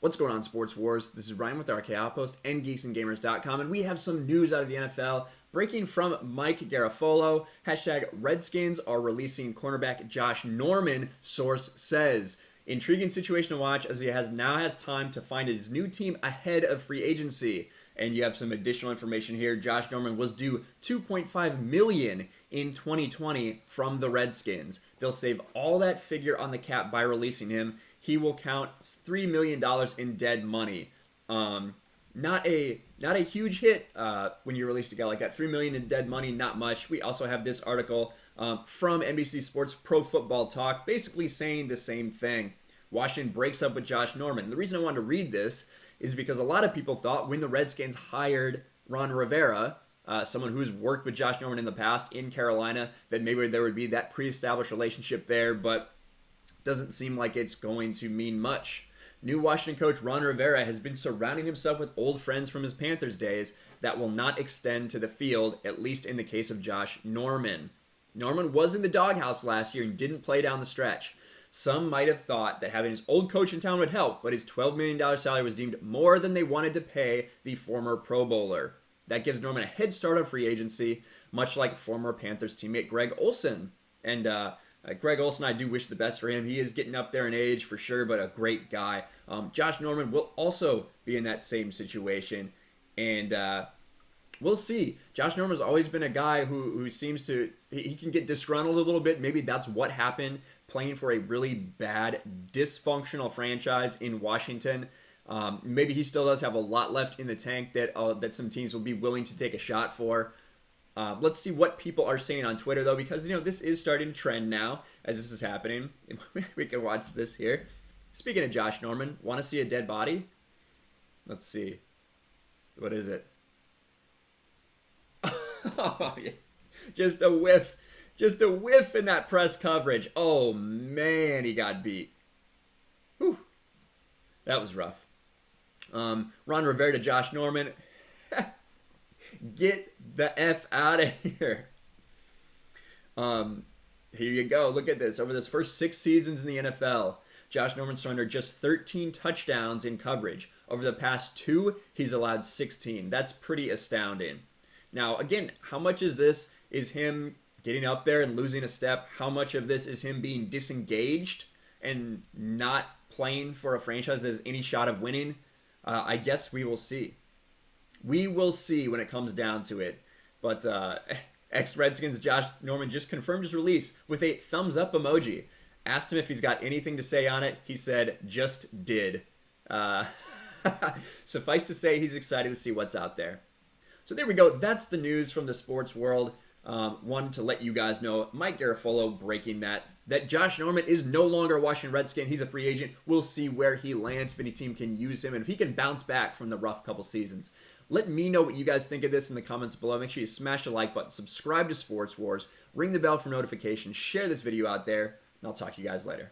What's going on, Sports Wars? This is Ryan with RK Outpost and GeeksandGamers.com, and we have some news out of the NFL. Breaking from Mike Garafolo, hashtag Redskins are releasing cornerback Josh Norman, source says. Intriguing situation to watch as he now has time to find his new team ahead of free agency. And you have some additional information here. Josh Norman was due $2.5 million in 2020 from the Redskins. They'll save all that figure on the cap by releasing him. He will count $3 million in dead money. Not a huge hit when you release a guy like that. $3 million in dead money, not much. We also have this article from NBC Sports Pro Football Talk, basically saying the same thing. Washington breaks up with Josh Norman. The reason I wanted to read this is because a lot of people thought when the Redskins hired Ron Rivera, someone who's worked with Josh Norman in the past in Carolina, that maybe there would be that pre-established relationship there, but doesn't seem like it's going to mean much. New Washington coach Ron Rivera has been surrounding himself with old friends from his Panthers days that will not extend to the field, at least in the case of Josh Norman. Norman was in the doghouse last year and didn't play down the stretch. Some might have thought that having his old coach in town would help, but his $12 million salary was deemed more than they wanted to pay the former Pro Bowler. That gives Norman a head start on free agency, much like former Panthers teammate Greg Olsen. And Greg Olsen, I do wish the best for him. He is getting up there in age for sure, but a great guy. Josh Norman will also be in that same situation, and we'll see. Josh Norman's always been a guy who seems to, he can get disgruntled a little bit. Maybe that's what happened playing for a really bad, dysfunctional franchise in Washington. Maybe he still does have a lot left in the tank that some teams will be willing to take a shot for. Let's see what people are saying on Twitter, though, because, this is starting to trend now as this is happening. We can watch this here. Speaking of Josh Norman, want to see a dead body? Let's see. What is it? Oh, yeah. Just a whiff. Just a whiff in that press coverage. Oh, man, he got beat. Whew. That was rough. Ron Rivera to Josh Norman. Get the F out of here. Here you go. Look at this. Over this first 6 seasons in the NFL, Josh Norman surrendered just 13 touchdowns in coverage. Over the past 2, he's allowed 16. That's pretty astounding. Now, again, how much is this is him getting up there and losing a step? How much of this is him being disengaged and not playing for a franchise that has any shot of winning? I guess we will see. We will see when it comes down to it. But ex-Redskins Josh Norman just confirmed his release with a thumbs up emoji. Asked him if he's got anything to say on it. He said, just did. Suffice to say, he's excited to see what's out there. So there we go. That's the news from the sports world. Wanted to let you guys know, Mike Garafolo breaking that Josh Norman is no longer a Washington Redskin. He's a free agent. We'll see where he lands, if any team can use him, and if he can bounce back from the rough couple seasons. Let me know what you guys think of this in the comments below. Make sure you smash the like button, subscribe to Sports Wars, ring the bell for notifications, share this video out there, and I'll talk to you guys later.